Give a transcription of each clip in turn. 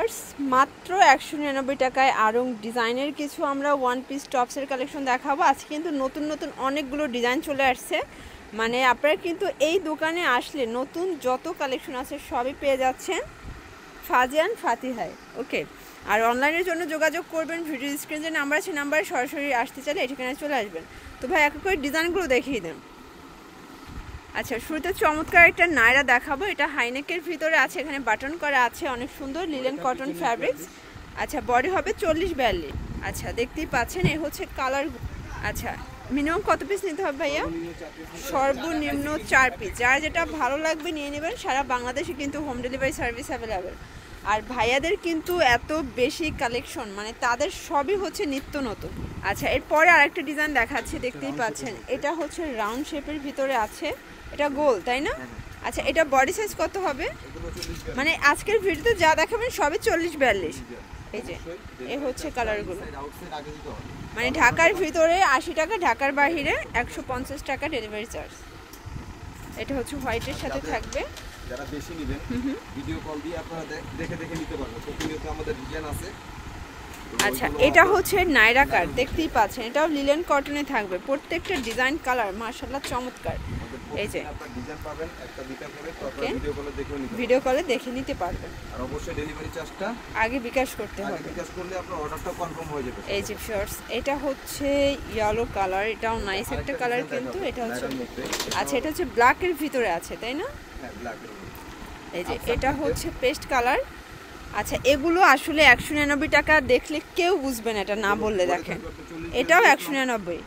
Viewers মাত্র 199 টাকায় আরং ডিজাইনের কিছু আমরা ওয়ান পিস টপসের কালেকশন দেখাবো। আজকে কিন্তু নতুন নতুন অনেকগুলো ডিজাইন চলে আসছে, মানে আপনারা কিন্তু এই দোকানে আসলে নতুন যত কালেকশন আছে সবই পেয়ে যাচ্ছেন ফাজিয়ান ফাতিহায়। ওকে, আর অনলাইনের জন্য যোগাযোগ করবেন, ভিডিও স্ক্রিনে যে নাম্বার আছে নাম্বারে সরাসরি আসতে চাইলে এই ঠিকানায় চলে আসবেন। তো ভাই এক করে ডিজাইনগুলো দেখিয়ে দেন। আচ্ছা, শুরুতে চমৎকার একটা নায়রা দেখাবো। এটা হাইনেকের ভিতরে আছে, এখানে বাটন করা আছে, অনেক সুন্দর লিলেন কটন ফ্যাব্রিক্স। আচ্ছা, বডি হবে 40-42। আচ্ছা, দেখতেই পাচ্ছেন এ হচ্ছে কালার। আচ্ছা, মিনিমাম কত পিস নিতে হবে ভাইয়া? সর্বনিম্ন 4 পিস। যার যেটা ভালো লাগবে নিয়ে নেবেন। সারা বাংলাদেশে কিন্তু হোম ডেলিভারি সার্ভিস অ্যাভেলেবেল। আর ভাইয়াদের কিন্তু এত বেশি কালেকশন, মানে তাদের সবই হচ্ছে নিত্য নতুন। আচ্ছা, এরপরে আরেকটা ডিজাইন দেখাচ্ছি, দেখতেই পাচ্ছেন এটা হচ্ছে রাউন্ড শেপের ভিতরে আছে, এটা গোল তাই না? আচ্ছা, এটা বডি সাইজ কত হবে? মানে আজকের ভিডিওতে যা দেখাবেন সবই 40-42। এই যে এ হচ্ছে কালারগুলো, মানে ঢাকার ভিতরে 80 টাকা, ঢাকার বাইরে 150 টাকা ডেলিভারি চার্জ। এটা হচ্ছে হোয়াইটের সাথে থাকবে। যারা বেশি নেবেন ভিডিও কল দিয়ে আপনারা দেখে দেখে নিতে পারবেন। প্রতিনিয়ত আমাদের ডিজাইন আছে। আচ্ছা, এটা হচ্ছে নায়রা কাট, দেখতেই পাচ্ছেন এটাও লিলেন কটনে থাকবে। প্রত্যেকটা ডিজাইন কালার মাশাআল্লাহ চমৎকার। এই যে আপনারা ডিজাইন পাবেন একটা দুইটা করে, তারপর ভিডিও কলে দেখে নিতে পারবেন। আর অবশ্যই ডেলিভারি চার্জটা আগে বিকাশ করতে হবে। বিকাশ করলে আপনার অর্ডারটা কনফার্ম হয়ে যাবে। এই যে শর্টস, এটা হচ্ছে ইয়েলো কালার, এটাও নাইস একটা কালার কিন্তু। এটা হচ্ছে আচ্ছা, এটা হচ্ছে ব্ল্যাকের ভিতরে আছে তাই না? হ্যাঁ, ব্ল্যাক। এই যে এটা হচ্ছে পেস্ট কালার। আচ্ছা, এগুলো আসলে 199 টাকা, দেখলে কেউ বুঝবে না এটা না বললে। দেখেন এটাও 199।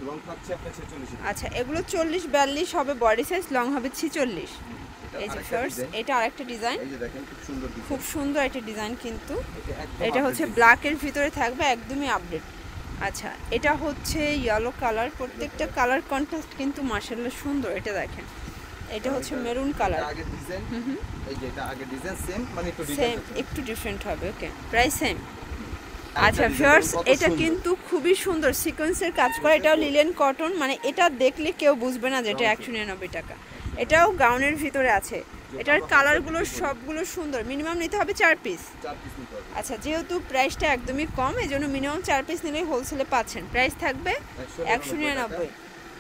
আচ্ছা, এগুলো 40-42 হবে বডি সাইজ, লং হবে 46। এই যে ফার্স্ট এটা আরেকটা ডিজাইন, খুব সুন্দর একটা ডিজাইন কিন্তু। এটা হচ্ছে ব্ল্যাকের ভিতরে থাকবে, একদমই আপডেট। আচ্ছা, এটা হচ্ছে ইয়েলো কালার, প্রত্যেকটা কালার কন্ট্রাস্ট কিন্তু মাশাআল্লাহ সুন্দর। এটা দেখেন এটা হচ্ছে মেরুন কালার। আগের ডিজাইন এই যে এটা আগের ডিজাইন সেম, মানে একটু ডিফারেন্ট হবে। ওকে, প্রাইস সেম। আচ্ছা ভিউয়ার্স, এটা কিন্তু খুবই সুন্দর সিকোয়েন্সের কাজ করা, এটাও লিলেন কটন, মানে এটা দেখলে কেউ বুঝবে না যে এটা 199 টাকা। এটাও গাউনের ভিতরে আছে। এটার কালারগুলো সবগুলো সুন্দর। মিনিমাম নিতে হবে 4 পিস। আচ্ছা, যেহেতু প্রাইসটা একদমই কম, এই জন্য মিনিমাম 4 পিস নিলেই হোলসেলে পাচ্ছেন। প্রাইস থাকবে 199।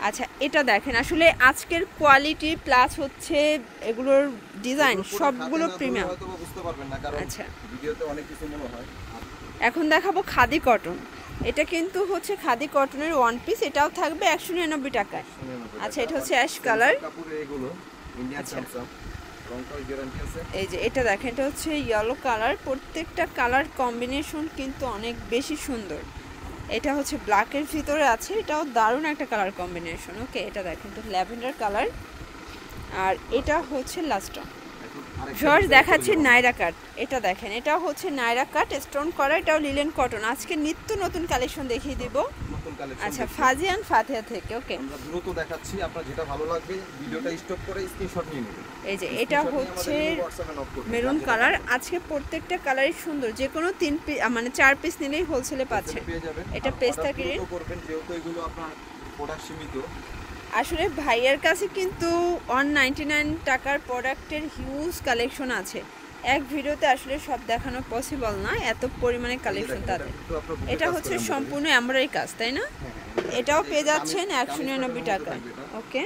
আচ্ছা, এটা দেখেন আসলে আজকের কোয়ালিটি প্লাস হচ্ছে এগুলোর ডিজাইন সবগুলো প্রিমিয়াম। আচ্ছা, ভিডিওতে অনেক কিছু মনে হয়। এখন দেখাবো খাদি কটন। এটা কিন্তু হচ্ছে খাদি কটনের ওয়ান পিস, এটাও থাকবে 199 টাকায়। আচ্ছা, এটা হচ্ছে অ্যাশ কালার। এই যে এটা দেখেন, এটা হচ্ছে ইয়েলো কালার। প্রত্যেকটা কালার কম্বিনেশন কিন্তু অনেক বেশি সুন্দর। এটা হচ্ছে ব্ল্যাকের ভিতরে আছে, এটাও দারুণ একটা কালার কম্বিনেশন। ওকে, এটা দেখেন তো ল্যাভেন্ডার কালার। আর এটা হচ্ছে লাস্ট জর্জ দেখাচ্ছে নায়রা কাট। এটা দেখেন, এটা হচ্ছে নায়রা কাট স্টোন করা, এটাও লিলেন কটন। আজকে নিত্য নতুন কালেকশন দেখিয়ে দিব। আচ্ছা, ফাজিয়ান ফাতিহা থেকে। ওকে, আমরা দ্রুত দেখাচ্ছি, আপনার যেটা ভালো লাগবে ভিডিওটা স্টপ করে স্ক্রিনশট নিয়ে নেবেন। এই যে এটা হচ্ছে মেরুন কালার। আজকে প্রত্যেকটা কালারই সুন্দর, যে কোনো 3 পিস মানে 4 পিস নিলেই হোলসেলে পাচ্ছেন। এটা পেস্তা গ্রিন করবেন, যেহেতু এগুলো আপনার প্রোডাক্ট সীমিত। আসলে ভাইয়ার কাছে কিন্তু 199 টাকার প্রোডাক্টের হিউজ কালেকশন আছে। এক ভিডিওতে আসলে সব দেখানো পসিবল না, এত পরিমাণে কালেকশন তাদের। এটা হচ্ছে সম্পূর্ণ এমব্রয়ডারি কাজ তাই না? এটাও পেয়ে যাচ্ছেন 199 টাকায়। ওকে,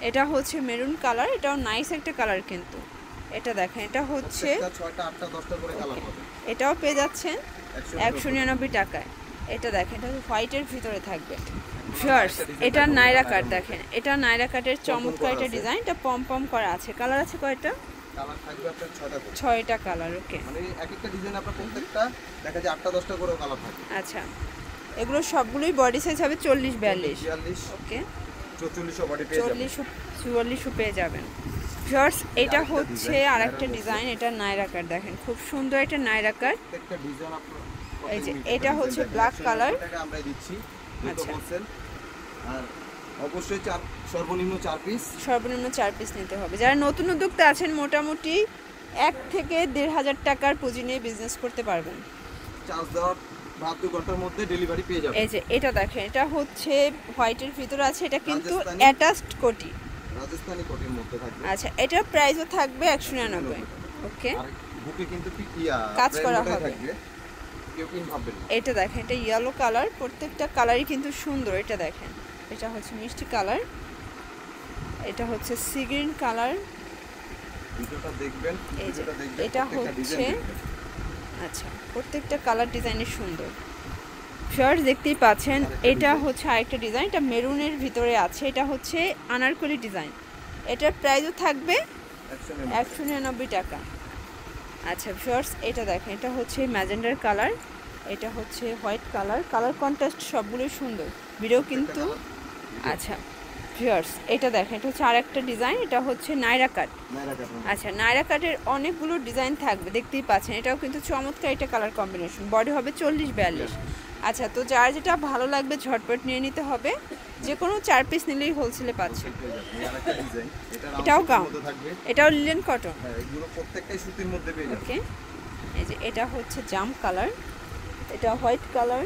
এটা হচ্ছে মেরুন কালার, এটাও নাইস একটা কালার কিন্তু। এটা দেখেন, এটা হচ্ছে 6টা 8টা 10টা করে কালার পাবেন। এটাও পেয়ে যাচ্ছেন 199 টাকায়। এটা দেখেন, এটা হোয়াইটের ভিতরে থাকবে। ভিউয়ার্স, এটা নায়রা কাট দেখেন, এটা নায়রা কাটের চমৎকার একটা ডিজাইন। এটা পম পম করা আছে। কালার আছে কয়টা? কালার থাকবে আপনার 6টা করে। 6টা কালার। ওকে, মানে এক একটা ডিজাইন আপনার প্রত্যেকটা দেখা যায় 8টা 10টা করে কালার থাকে। আচ্ছা, এগুলো সবগুলোই বডি সাইজ হবে 40-42। ওকে, 44 বডি পেয়ে যাবেন, 44 পেয়ে যাবেন। ভিউয়ার্স, এটা হচ্ছে আরেকটা ডিজাইন, এটা নায়রা কাট দেখেন, খুব সুন্দর একটা নায়রা কাট। প্রত্যেকটা ডিজাইন আপনার এই যে এটা হচ্ছে ব্ল্যাক কালার, এটা আমরা দিচ্ছি। আচ্ছা, আর অবশ্যই সর্বনিম্ন 4 পিস, সর্বনিম্ন 4 পিস নিতে হবে। যারা নতুন উদ্যোক্তা আছেন মোটামুটি 1 থেকে 1,500 টাকার পুঁজি নিয়ে বিজনেস করতে পারবেন। চার্জ দেওয়ার 2 ঘন্টার মধ্যে ডেলিভারি পেয়ে যাবেন। এই যে এটা দেখেন, এটা হচ্ছে হোয়াইটের ভিতরে আছে, এটা কিন্তু অ্যাটাচড কোটি, রাজস্থানি কোটির মধ্যে থাকবে। আচ্ছা, এটা প্রাইসও থাকবে 199। ওকে, বুকে কিন্তু কাজ করা হবে। থাকবে, কেউ পিন ভাববেন না। এটা দেখেন, এটা ইয়েলো কালার, প্রত্যেকটা কালারই কিন্তু সুন্দর। এটা দেখেন, এটা হচ্ছে মিষ্টি কালার, এটা হচ্ছে সি গ্রিন কালার, ভিডিওটা দেখবেন, এই যে ভিডিওটা দেখবেন, এটা প্রত্যেকটা হচ্ছে ডিজাইন দেখবেন। আচ্ছা, প্রত্যেকটা কালার ডিজাইনের সুন্দর। শর্টস দেখতেই পাচ্ছেন, এটা হচ্ছে আরেকটা ডিজাইন, এটা মেরুনের ভিতরে আছে, এটা হচ্ছে আনারকলি ডিজাইন। এটার প্রাইসও থাকবে 199 টাকা। আচ্ছা শর্টস, এটা দেখেন, এটা হচ্ছে ম্যাজেন্ডার কালার, এটা হচ্ছে হোয়াইট কালার, কালার কন্ট্রাস্ট সবগুলোই সুন্দর। ভিডিও কিন্তু আচ্ছা ভিউয়ার্স, এটা দেখেন, এটা হচ্ছে আরেকটা ডিজাইন, এটা হচ্ছে নাইরা কাট। আচ্ছা, নাইরা কাটের অনেকগুলো ডিজাইন থাকবে, দেখতেই পাচ্ছেন। এটাও কিন্তু চমৎকার, এটা কালার কম্বিনেশন। বডি হবে 40-42। আচ্ছা, তো যার যেটা ভালো লাগবে ঝটপট নিয়ে নিতে হবে। যে কোনো 4 পিস নিলেই হোলসেলে পাচ্ছে। এটাও গাউন, এটাও লিনেন কটন। এগুলো প্রত্যেকটাই সুতির মধ্যে পেয়ে যাবেন। ওকে, এই যে এটা হচ্ছে জাম কালার, এটা হোয়াইট কালার।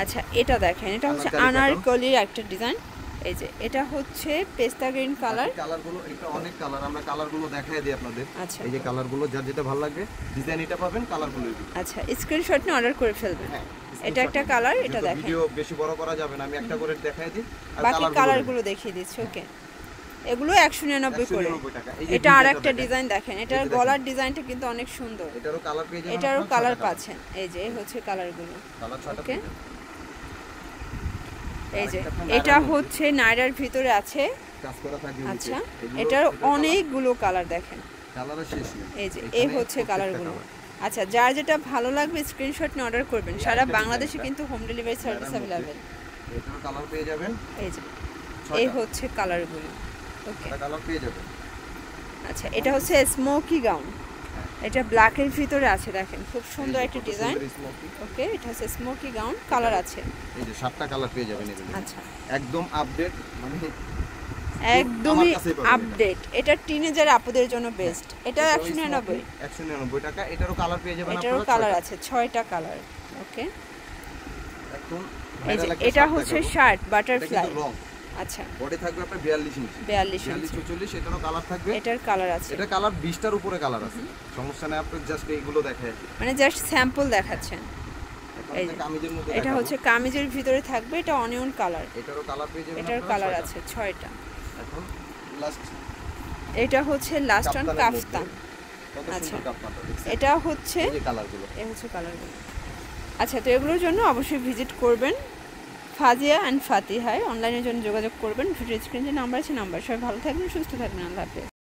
আচ্ছা, এটা দেখেন, এটা হচ্ছে আনারকলির একটা ডিজাইন। এই যে এটা হচ্ছে পেস্তা গ্রিন কালার। কালারগুলো এটা অনেক কালার, আমরা কালারগুলো দেখাই দিই আপনাদের। আচ্ছা, এই যে কালারগুলো যার যেটা ভালো লাগবে ডিজাইন এটা পাবেন, কালারগুলো আচ্ছা স্ক্রিনশট নিয়ে অর্ডার করে ফেলবেন। এটা একটা কালার, এটা দেখেন। ভিডিও বেশি বড় করা যাবে না, আমি একটা করে দেখাই দিই আর বাকি কালারগুলো দেখিয়ে দিচ্ছি। ওকে, এগুলো 199 করে। টাকা। এটা আরেকটা ডিজাইন দেখেন, এটার গলার ডিজাইনটা কিন্তু অনেক সুন্দর। এটারও কালার পেয়ে যাবেন, এটারও কালার পাচ্ছেন। এই যে এই হচ্ছে কালারগুলো। কালার ছয়টা ওকে, পেয়ে যাবেন। এই যে এটা হচ্ছে নাইরার ভিতরে আছে, কাজ করা থাকবে। আচ্ছা, এটার অনেকগুলো কালার দেখেন, কালার শেষ নেই। এই যে এই হচ্ছে কালারগুলো। আচ্ছা, যার যেটা ভালো লাগবে স্ক্রিনশট নিয়ে অর্ডার করবেন। সারা বাংলাদেশে কিন্তু হোম ডেলিভারি সার্ভিস अवेलेबल। এটারও কালার পেয়ে যাবেন। এই যে এই হচ্ছে কালারগুলো। ওকে, এটা কালার পেয়ে যাবেন। আচ্ছা, এটা হচ্ছে স্মোকি গাউন, এটা ব্ল্যাকের ভিতরে আছে, দেখেন খুব সুন্দর একটা ডিজাইন। ওকে, এটা হচ্ছে স্মোকি গাউন, কালার আছে। এই যে 7টা কালার পেয়ে যাবেন এগুলো। আচ্ছা, একদম আপডেট, মানে একদমই আপডেট। এটা টিনেজার আপুদের জন্য বেস্ট। এটা 199 টাকা। এটারও কালার পেয়ে যাবেন, এটারও কালার আছে 6টা কালার। ওকে, একদম এই যে এটা হচ্ছে শার্ট বাটারফ্লাই। আচ্ছা, বডি থাকবে আপনার 42 ইঞ্চি, 42 ইঞ্চি, 44। এটারও কালার থাকবে, এটার কালার আছে। এটা কালার 20টার উপরে কালার আছে, সমস্যা নেই। আপনি জাস্ট এইগুলো দেখাই, মানে জাস্ট স্যাম্পল দেখাচ্ছেন। এই যে কামিজের মধ্যে এটা হচ্ছে কামিজের ভিতরে থাকবে, এটা অনিয়ন কালার। এটারও কালার পেয়ে যাবেন, এটার কালার আছে 6টা। এখন লাস্ট এটা হচ্ছে লাস্ট অন কাফতান। আচ্ছা, এটা হচ্ছে এই যে কালারগুলো, এই হচ্ছে কালারগুলো। আচ্ছা, তো এগুলোর জন্য অবশ্যই ভিজিট করবেন ফাজিয়া অ্যান্ড ফাতিহায়। অনলাইনের জন্য যোগাযোগ করবেন। ভিডিও স্ক্রিনে নাম্বার আছে, নাম্বার। সবাই ভালো থাকবেন, সুস্থ থাকবেন। আল্লাহ হাফেজ।